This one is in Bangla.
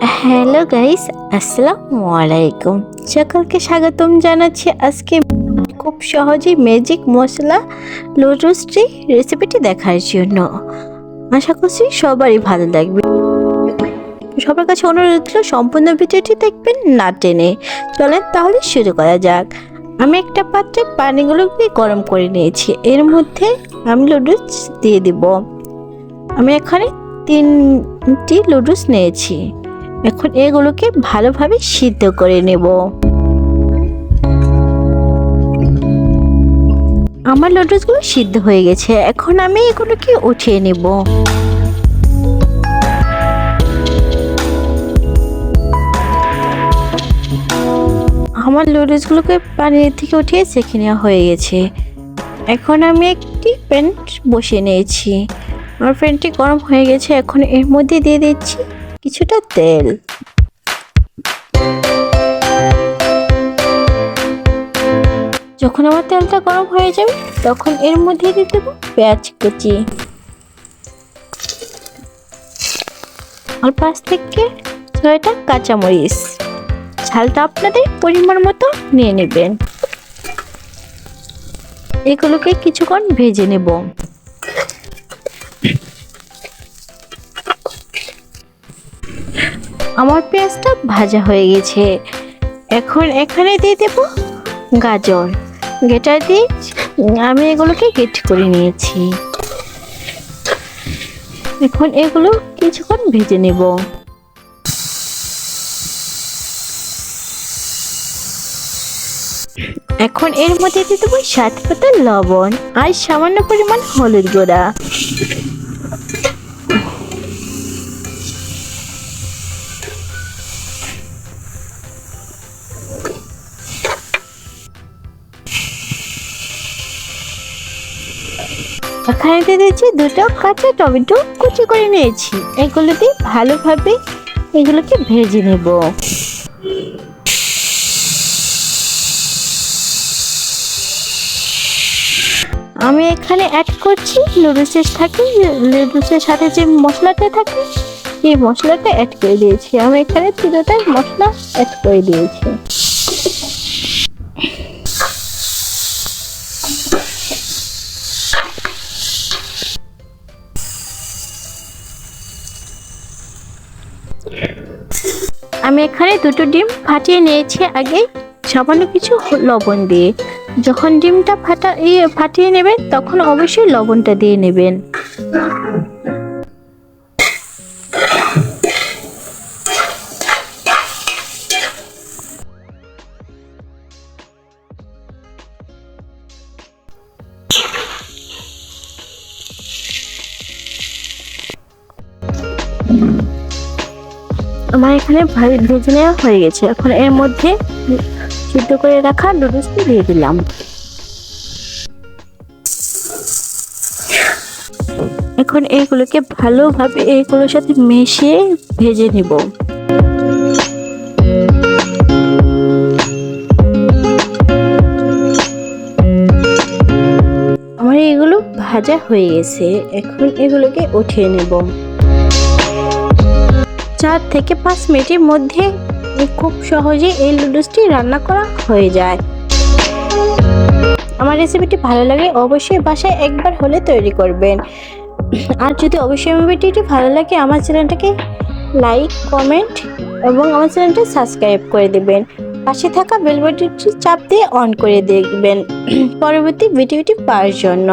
হ্যালো গাইস, আসসালামু আলাইকুম। সকলকে স্বাগতম জানাচ্ছি আজকে খুব সহজেই ম্যাজিক মশলা নুডলসটি রেসিপিটি দেখার জন্য। আশা করছি সবারই ভালো লাগবে। সবার কাছে অনুরোধ ছিল সম্পূর্ণ ভিডিওটি দেখবেন না টেনে। চলেন তাহলে শুরু করা যাক। আমি একটা পাত্রে পানিগুলোকে গরম করে নিয়েছি। এর মধ্যে আমি নুডলস দিয়ে দিব। আমি এখানে 3টি নুডলস নিয়েছি। এখন এগুলোকে ভালোভাবে সিদ্ধ করে নেব। আমার নুডলসগুলো সিদ্ধ হয়ে গেছে। এখন আমি এগুলোকে উঠিয়ে নেব। আমার নুডলসগুলোকে পানি থেকে উঠিয়ে ছেঁকে নেওয়া হয়ে গেছে। এখন আমি একটি প্যান বসিয়ে নিয়েছি। আমার প্যানটি গরম হয়ে গেছে। এখন এর মধ্যে দিয়ে দিচ্ছি কিছুটা তেল। যখন আমার তেলটা গরম হয়ে যাবে তখন এর মধ্যে দিয়ে দেবো পেঁয়াজ কুচি আর 5 থেকে 6টা কাঁচামরিচ। ঝালটা আপনাদের পরিমাণ মতো নিয়ে নেবেন। এগুলোকে কিছুক্ষণ ভেজে নেব। আমার পেঁয়াজটা ভাজা হয়ে গেছে। এখন এখানে দিয়ে দেব গাজর। গ্রেটার দিয়ে আমি এগুলোকে গ্রেট করে নিয়েছি। এখন এগুলো কিছুক্ষণ ভেজে নেব। এখন এর মধ্যে দিয়ে দেবো স্বাদ মতো লবণ আর সামান্য পরিমাণ হলুদ গুঁড়া। এখানে দিয়ে দিয়েছি 2টা কাঁচা টমেটো কুচি করে নিয়েছি। এগুলো দিয়ে ভালোভাবে এগুলোকে ভেজে নেব। আমি এখানে অ্যাড করছি নুডলসের সাথে যে মশলাটা থাকে এই মশলাটা অ্যাড করে দিয়েছি। আমি এখানে 3টা মশলা অ্যাড করে দিয়েছি। আমি এখানে 2টো ডিম ফাটিয়ে নিয়েছি আগে সামান্য কিছু লবণ দিয়ে। যখন ডিমটা ফাটিয়ে নেবেন তখন অবশ্যই লবণটা দিয়ে নেবেন। আমার এখানে ভেজে নেওয়া হয়ে গেছে। এখন এর মধ্যে সিদ্ধ করে রাখা নুডলসটি দিয়ে দিলাম। এখন এগুলোকে ভালোভাবে এগুলোর সাথে মিশিয়ে ভেজে নিব। আমার এগুলো ভাজা হয়ে গেছে। এখন এগুলোকে উঠিয়ে নেব। 4 থেকে 5 মিনিটের মধ্যে খুব সহজে এই নুডলসটি রান্না করা হয়ে যায়। আমার রেসিপিটি ভালো লাগে অবশ্যই বাসায় একবার হলে তৈরি করবেন। আর যদি অবশ্যই আমার ভিডিওটি ভালো লাগে আমার চ্যানেলটাকে লাইক, কমেন্ট এবং আমার চ্যানেলটা সাবস্ক্রাইব করে দেবেন। পাশে থাকা বেল বাটনটি চাপ দিয়ে অন করে দেখবেন পরবর্তী ভিডিওটি পাওয়ার জন্য।